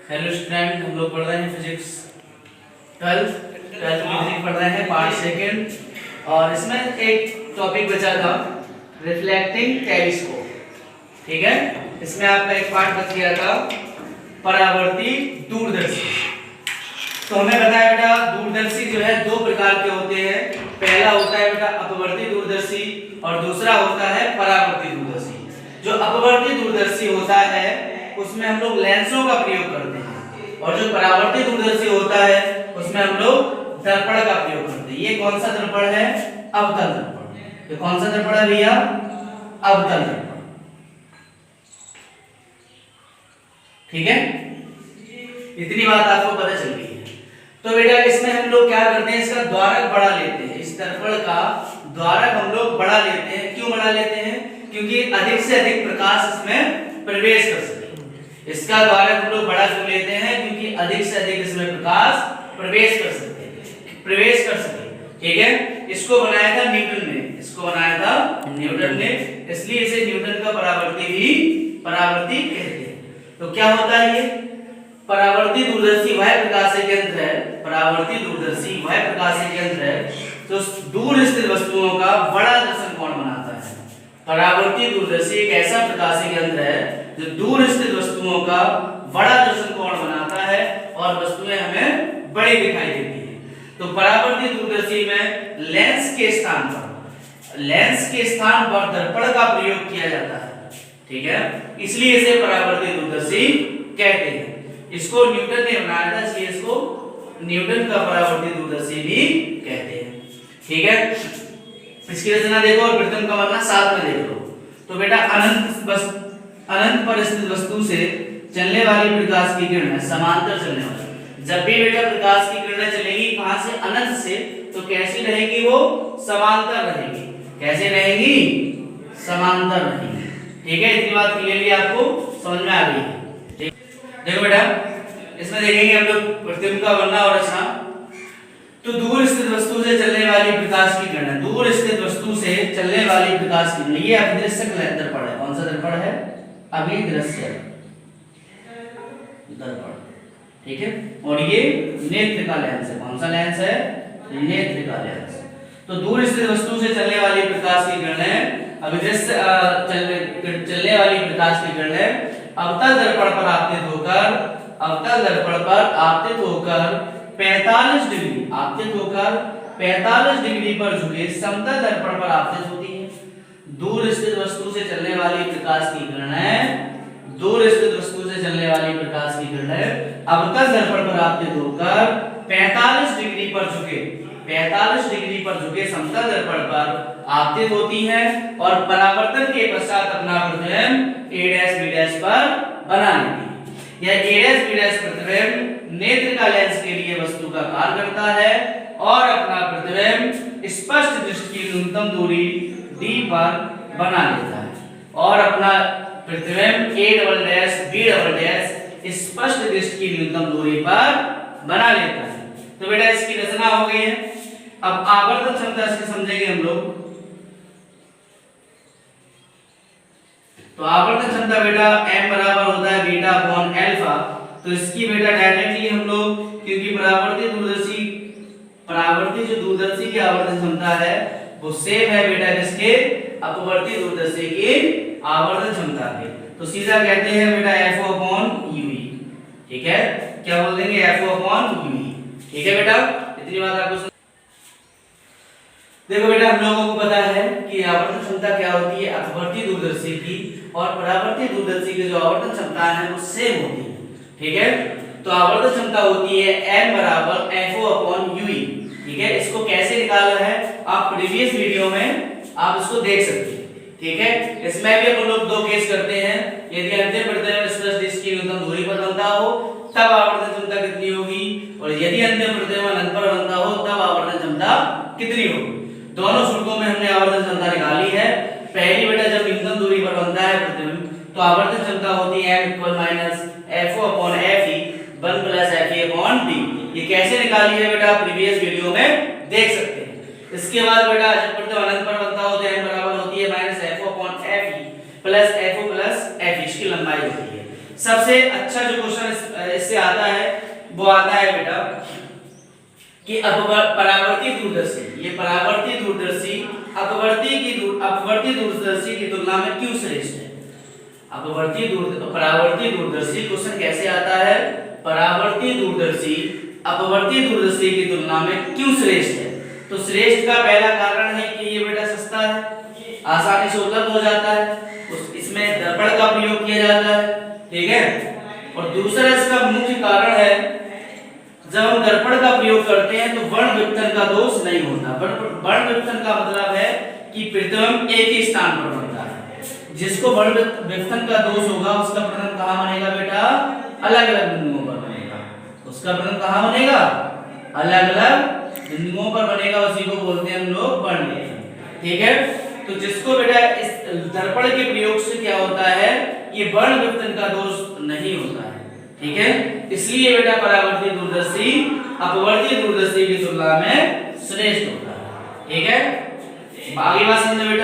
Hello student, हम लोग पढ़ रहे हैं फिजिक्स 12th फिजिक्स पढ़ रहे हैं पार्ट सेकंड। और इसमें एक टॉपिक बचा था रिफ्लेक्टिंग टेलीस्कोप। ठीक है, इसमें आपका एक पार्ट बच गया था परावर्ती दूरदर्शी। तो हमें बताया बेटा दूरदर्शी जो है दो प्रकार के होते हैं। पहला होता है बेटा अपवर्ती दूरदर्शी और दूसरा होता है परावर्ती दूरदर्शी। जो अपवर्ती दूरदर्शी होता है उसमें हम लोग लेंसों का प्रयोग करते हैं और जो परावर्ती दूरदर्शी होता है उसमें हम लोग दर्पण का प्रयोग करते हैं। ये कौन सा दर्पण है? अवतल दर्पण। ये कौन सा दर्पण है भैया? अवतल दर्पण। ठीक है, इतनी बात आपको पता चल गई है। तो बेटा इसमें हम लोग क्या करते हैं, इसका द्वारक बढ़ा लेते हैं। इस दर्पण का द्वारक हम लोग बढ़ा लेते हैं। क्यों बढ़ा लेते हैं? क्योंकि अधिक से अधिक प्रकाश इसमें प्रवेश कर सके। इसका द्वारक हम लोग बड़ा क्यों लेते हैं? क्योंकि अधिक से अधिक इसमें प्रकाश प्रवेश कर सके। ठीक है, इसको बनाया था न्यूटन ने। इसको बनाया था न्यूटन ने, इसलिए इसे न्यूटन का परावर्ती कहते हैं। तो क्या होता है ये परावर्ती दूरदर्शी वह प्रकाशिक यंत्र है। परावर्ती दूरदर्शी वह प्रकाशिक यंत्र है जो दूर स्थित वस्तुओं का बड़ा दर्शन कोण बनाता है। परावर्ती दूरदर्शी एक ऐसा प्रकाशिक यंत्र है जो दूर स्थित वस्तुओं का बड़ा दर्शन कोण बनाता है और वस्तुएं हमें बड़ी दिखाई देती हैं। तो परावर्ती दूरदर्शी में लेंस के स्थान पर दर्पण का प्रयोग किया जाता है। ठीक है, इसलिए इसे परावर्ती दूरदर्शी कहते हैं। इसको न्यूटन ने बनाया था, इसलिए इसको न्यूटन का परावर्ती दूरदर्शी भी कहते हैं। ठीक है, इसकी रचना देखो और प्रथम का वर्णन साथ में देख लो। तो बेटा अनंत पर स्थित वस्तु से चलने वाली प्रकाश की किरणें समांतर चलने वाली। जब भी बेटा प्रकाश की किरणें चलेगी कहां से? अनंत से। तो कैसी रहेगी? वो समांतर रहेगी। कैसे रहेगी? समांतर रहेगी। ठीक है, इतनी बात क्लियरली आपको समझ में आ गई है। देखो बेटा इसमें देखेंगे हम लोग प्रतिबिंब का वर्णन और रचना। तो दूर स्थित वस्तु से चलने वाली प्रकाश की किरणें, दूर स्थित वस्तु से चलने वाली प्रकाश की किरणें, ये अभिदृश्य दर्पण है। कौन सा दर्पण है? अभिदृश्य दर्पण। ठीक है, और ये नेत्र का लेंस है। कौन सा लेंस है? नेत्र का लेंस। तो दूर स्थित वस्तु से चलने वाली प्रकाश की किरणें अभिदृश्य चलने वाली प्रकाश की किरणें अवतल दर्पण पर आपतित होकर 45 डिग्री पर झुके समतल दर्पण पर आपतित होती है। दूर स्थित वस्तु से चलने वाली प्रकाश की किरणें अवतल दर्पण पर आपतित होकर 45 डिग्री पर झुके समतल दर्पण पर आपतित होती हैं और परावर्तन के पश्चात अपना प्रतिबिंब a' b' पर बना लेती है। यह a' b' प्रतिबिंब नेत्र का लेंस के लिए वस्तु का कार्य करता है और अपना प्रतिबिंब स्पष्ट दृष्टि की न्यूनतम दूरी d पर बना लेता है और अपना प्रतिबिंब a' b' स्पष्ट दृष्टि की न्यूनतम दूरी पर बना लेता है। तो बेटा इसकी रचना हो गई है। अब आवर्तन क्षमता इसकी समझेंगे हम लोग। तो आवर्तन क्षमता बेटा m बराबर होता है बीटा अपॉन अल्फा। तो इसकी बेटा डायरेक्टली हम लोग, क्योंकि परावर्ती जो दूरदर्शी की आवर्तन क्षमता है वो सेम है बेटा किसके? अपवर्ती दूरदर्शी की आवर्तन क्षमता के। तो सीधा कहते हैं बेटा F अपॉन UE। ठीक है, क्या बोल देंगे? F upon UE। ठीक है बेटा, इतनी बात आपको देखो बेटा हम लोगों को पता है कि आवर्तन क्षमता क्या होती है अपवर्ती दूरदर्शी की और परावर्ती दूरदर्शी की जो आवर्तन क्षमता है वो सेम होती है। ठीक है, तो आवर्तन क्षमता होती है m बराबर F अपॉन UE। ठीक है, इसको कैसे निकाला है आप प्रीवियस वीडियो में आप इसको देख सकते हैं। ठीक है, इसमें भी अपन लोग दो केस करते हैं। यदि अंतिम प्रतिबिंब स्पष्ट दृष्टि की न्यूनतम दूरी पर बनता हो तब आवर्तन क्षमता कितनी होगी, और यदि अंतिम प्रतिबिंब अनंत पर बनता हो तब आवर्तन क्षमता कितनी होगी। दोनों सूत्रों में हमने आवर्तन क्षमता निकाली है। पहली बेटा जब न्यूनतम दूरी पर बनता है प्रतिबिंब तो आवर्तन क्षमता होती है m - FO upon FE 1 + FE upon D। ये कैसे निकाली है बेटा प्रीवियस वीडियो में देख सकते हैं। इसके बाद बेटा जब प्रतिबिंब अनंत पर बनता हो तो m बराबर होती है -FO upon FE plus FO plus FE, इसकी लंबाई होती है। सबसे अच्छा जो क्वेश्चन इससे कैसे आता है, वो आता है बेटा कि परावर्ती दूरदर्शी, ये परावर्ती दूरदर्शी अपवर्ती दूरदर्शी की तुलना में क्यों श्रेष्ठ है? परावर्ती दूरदर्शी क्वेश्चन कैसे आता है, परावर्ती दूरदर्शी अपवर्ती दूरदर्शी की तुलना में क्यों श्रेष्ठ है? तो श्रेष्ठ का पहला कारण है कि ये बेटा सस्ता है, आसानी से उपलब्ध हो जाता है, इसमें दर्पण का प्रयोग किया जाता है, ठीक है। और दूसरा इसका मुख्य कारण है, जब हम दर्पण का प्रयोग करते हैं तो वर्ण विपथन का दोष नहीं होता। वर्ण विपथन का मतलब है कि प्रतिबिंब एक ही स्थान पर बनता है। जिसको वर्ण विपथन का दोष होगा उसका प्रतिबिंब कहाँ बनेगा बेटा, अलग अलग बिंदुओं पर बनेगा। उसका प्रतिबिंब कहाँ बनेगा, अलग अलग बिंदुओं पर बनेगा, उसी को बोलते हैं हम लोग वर्ण विपथन, ठीक है। तो जिसको बेटा इस दर्पण के प्रयोग से क्या होता है, ये वर्ण विपथन का दोष नहीं होता है, ठीक है। इसलिए बेटा परावर्ती दूरदर्शी अपवर्ती दूरदर्शी की तुलना में श्रेष्ठ होता है, ठीक है। आगे बात समझो बेटा।